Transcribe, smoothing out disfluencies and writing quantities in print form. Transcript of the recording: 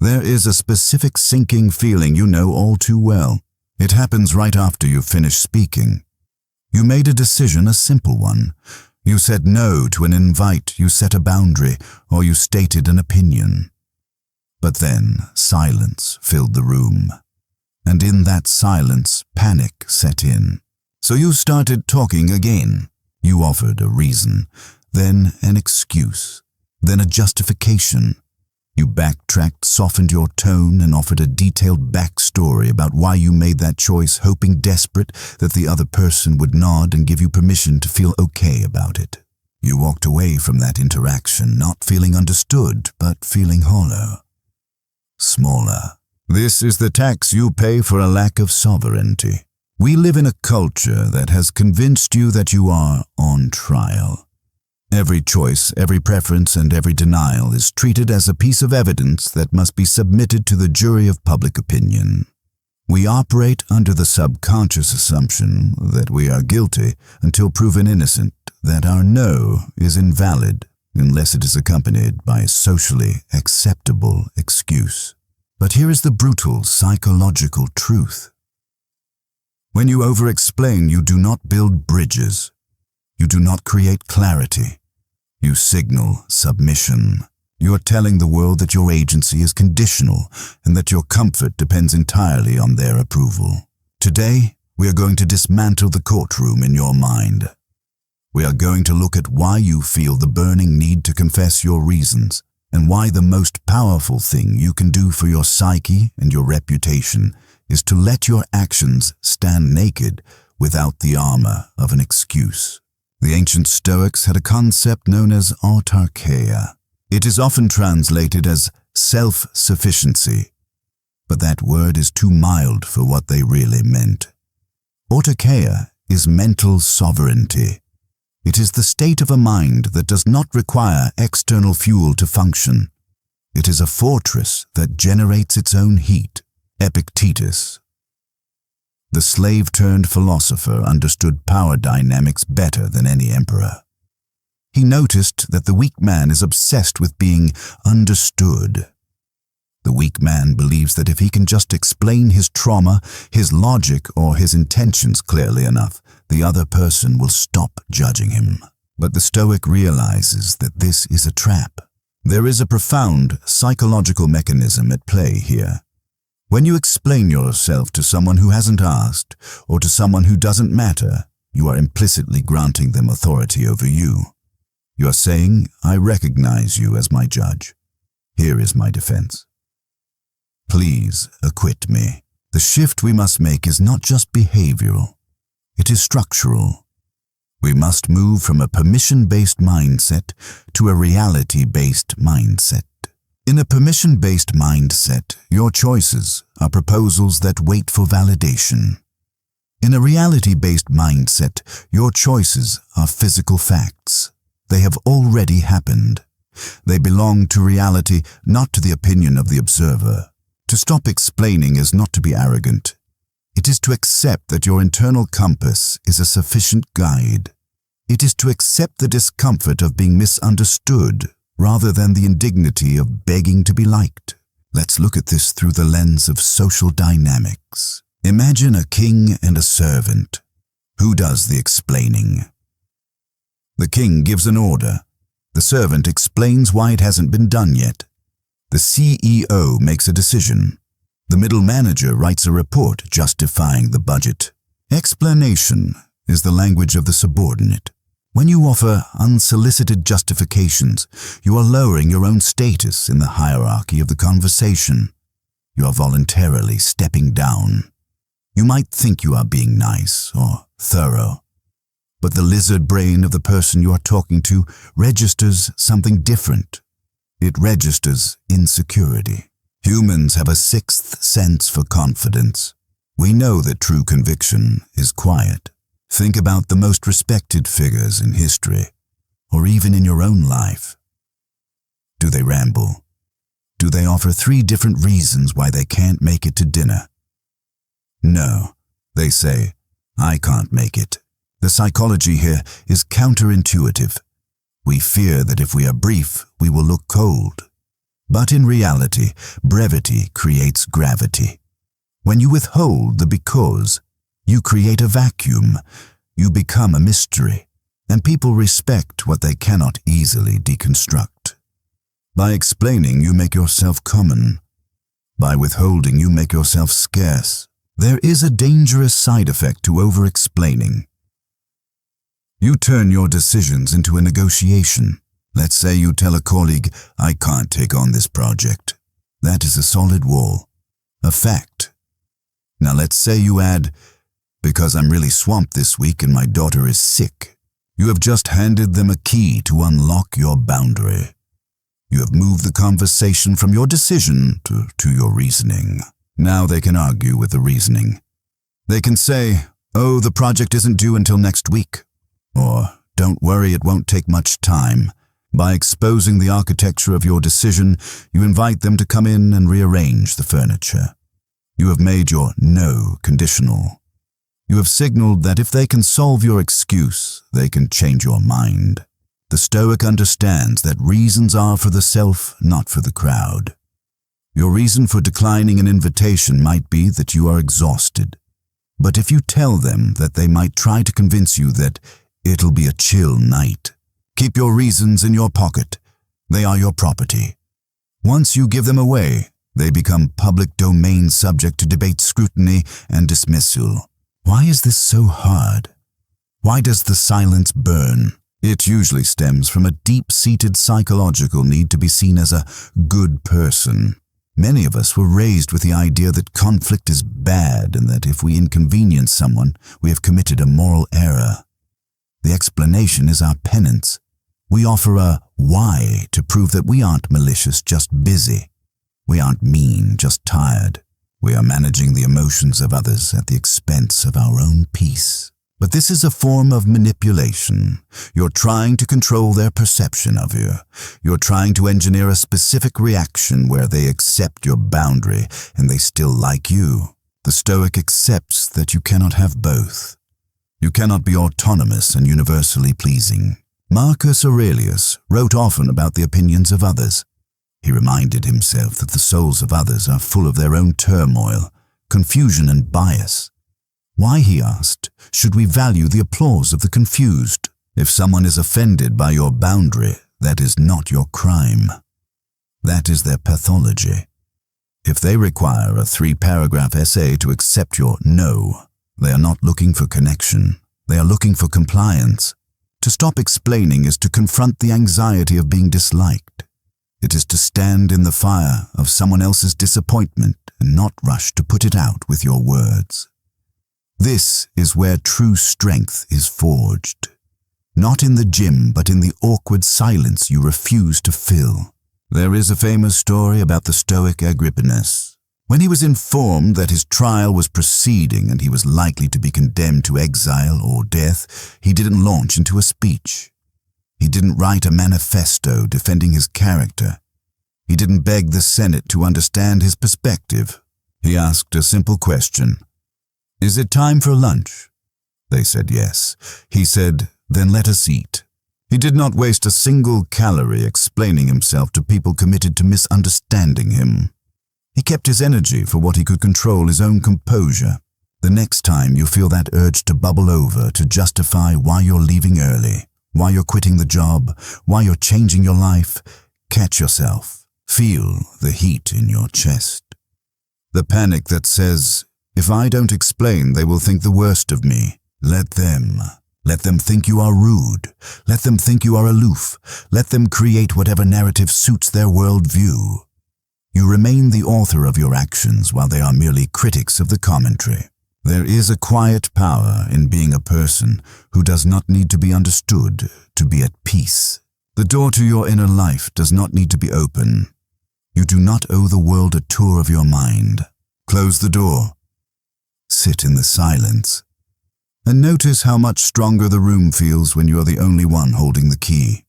There is a specific sinking feeling you know all too well. It happens right after you've finished speaking. You made a decision, a simple one. You said no to an invite, you set a boundary, or you stated an opinion. But then silence filled the room. And in that silence, panic set in. So you started talking again. You offered a reason, then an excuse, then a justification. You backtracked, softened your tone, and offered a detailed backstory about why you made that choice, hoping desperate that the other person would nod and give you permission to feel okay about it. You walked away from that interaction, not feeling understood, but feeling hollow. Smaller. This is the tax you pay for a lack of sovereignty. We live in a culture that has convinced you that you are on trial. Every choice, every preference, and every denial is treated as a piece of evidence that must be submitted to the jury of public opinion. We operate under the subconscious assumption that we are guilty until proven innocent, that our no is invalid unless it is accompanied by a socially acceptable excuse. But here is the brutal psychological truth. When you over-explain, you do not build bridges. You do not create clarity. You signal submission. You are telling the world that your agency is conditional and that your comfort depends entirely on their approval. Today, we are going to dismantle the courtroom in your mind. We are going to look at why you feel the burning need to confess your reasons and why the most powerful thing you can do for your psyche and your reputation is to let your actions stand naked without the armor of an excuse. The ancient Stoics had a concept known as Autarkeia. It is often translated as self-sufficiency, but that word is too mild for what they really meant. Autarkeia is mental sovereignty. It is the state of a mind that does not require external fuel to function. It is a fortress that generates its own heat. Epictetus, the slave-turned philosopher, understood power dynamics better than any emperor. He noticed that the weak man is obsessed with being understood. The weak man believes that if he can just explain his trauma, his logic, or his intentions clearly enough, the other person will stop judging him. But the Stoic realizes that this is a trap. There is a profound psychological mechanism at play here. When you explain yourself to someone who hasn't asked, or to someone who doesn't matter, you are implicitly granting them authority over you. You are saying, I recognize you as my judge. Here is my defense. Please acquit me. The shift we must make is not just behavioral. It is structural. We must move from a permission-based mindset to a reality-based mindset. In a permission-based mindset, your choices are proposals that wait for validation. In a reality-based mindset, your choices are physical facts. They have already happened. They belong to reality, not to the opinion of the observer. To stop explaining is not to be arrogant. It is to accept that your internal compass is a sufficient guide. It is to accept the discomfort of being misunderstood, rather than the indignity of begging to be liked. Let's look at this through the lens of social dynamics. Imagine a king and a servant. Who does the explaining? The king gives an order. The servant explains why it hasn't been done yet. The CEO makes a decision. The middle manager writes a report justifying the budget. Explanation is the language of the subordinate. When you offer unsolicited justifications, you are lowering your own status in the hierarchy of the conversation. You are voluntarily stepping down. You might think you are being nice or thorough, but the lizard brain of the person you are talking to registers something different. It registers insecurity. Humans have a sixth sense for confidence. We know that true conviction is quiet. Think about the most respected figures in history, or even in your own life. Do they ramble? Do they offer 3 different reasons why they can't make it to dinner? No, they say, I can't make it. The psychology here is counterintuitive. We fear that if we are brief, we will look cold. But in reality, brevity creates gravity. When you withhold the because, you create a vacuum, you become a mystery, and people respect what they cannot easily deconstruct. By explaining, you make yourself common. By withholding, you make yourself scarce. There is a dangerous side effect to over-explaining. You turn your decisions into a negotiation. Let's say you tell a colleague, "I can't take on this project." That is a solid wall, a fact. Now let's say you add, "Because I'm really swamped this week and my daughter is sick." You have just handed them a key to unlock your boundary. You have moved the conversation from your decision to your reasoning. Now they can argue with the reasoning. They can say, "Oh, the project isn't due until next week," or "Don't worry, it won't take much time." By exposing the architecture of your decision, you invite them to come in and rearrange the furniture. You have made your no conditional. You have signaled that if they can solve your excuse, they can change your mind. The Stoic understands that reasons are for the self, not for the crowd. Your reason for declining an invitation might be that you are exhausted. But if you tell them that they might try to convince you that it'll be a chill night, keep your reasons in your pocket. They are your property. Once you give them away, they become public domain subject to debate, scrutiny, and dismissal. Why is this so hard? Why does the silence burn? It usually stems from a deep-seated psychological need to be seen as a good person. Many of us were raised with the idea that conflict is bad and that if we inconvenience someone, we have committed a moral error. The explanation is our penance. We offer a why to prove that we aren't malicious, just busy. We aren't mean, just tired. We are managing the emotions of others at the expense of our own peace. But this is a form of manipulation. You're trying to control their perception of you. You're trying to engineer a specific reaction where they accept your boundary and they still like you. The Stoic accepts that you cannot have both. You cannot be autonomous and universally pleasing. Marcus Aurelius wrote often about the opinions of others. He reminded himself that the souls of others are full of their own turmoil, confusion, and bias. Why, he asked, should we value the applause of the confused? If someone is offended by your boundary, that is not your crime. That is their pathology. If they require a 3-paragraph essay to accept your no, they are not looking for connection. They are looking for compliance. To stop explaining is to confront the anxiety of being disliked. It is to stand in the fire of someone else's disappointment and not rush to put it out with your words. This is where true strength is forged. Not in the gym, but in the awkward silence you refuse to fill. There is a famous story about the Stoic Agrippinus. When he was informed that his trial was proceeding and he was likely to be condemned to exile or death, he didn't launch into a speech. He didn't write a manifesto defending his character. He didn't beg the Senate to understand his perspective. He asked a simple question. "Is it time for lunch?" They said yes. He said, "Then let us eat." He did not waste a single calorie explaining himself to people committed to misunderstanding him. He kept his energy for what he could control, his own composure. The next time you feel that urge to bubble over, to justify why you're leaving early, why you're quitting the job, why you're changing your life, catch yourself. Feel the heat in your chest. The panic that says, "If I don't explain, they will think the worst of me." Let them. Let them think you are rude. Let them think you are aloof. Let them create whatever narrative suits their worldview. You remain the author of your actions while they are merely critics of the commentary. There is a quiet power in being a person who does not need to be understood to be at peace. The door to your inner life does not need to be open. You do not owe the world a tour of your mind. Close the door. Sit in the silence. And notice how much stronger the room feels when you are the only one holding the key.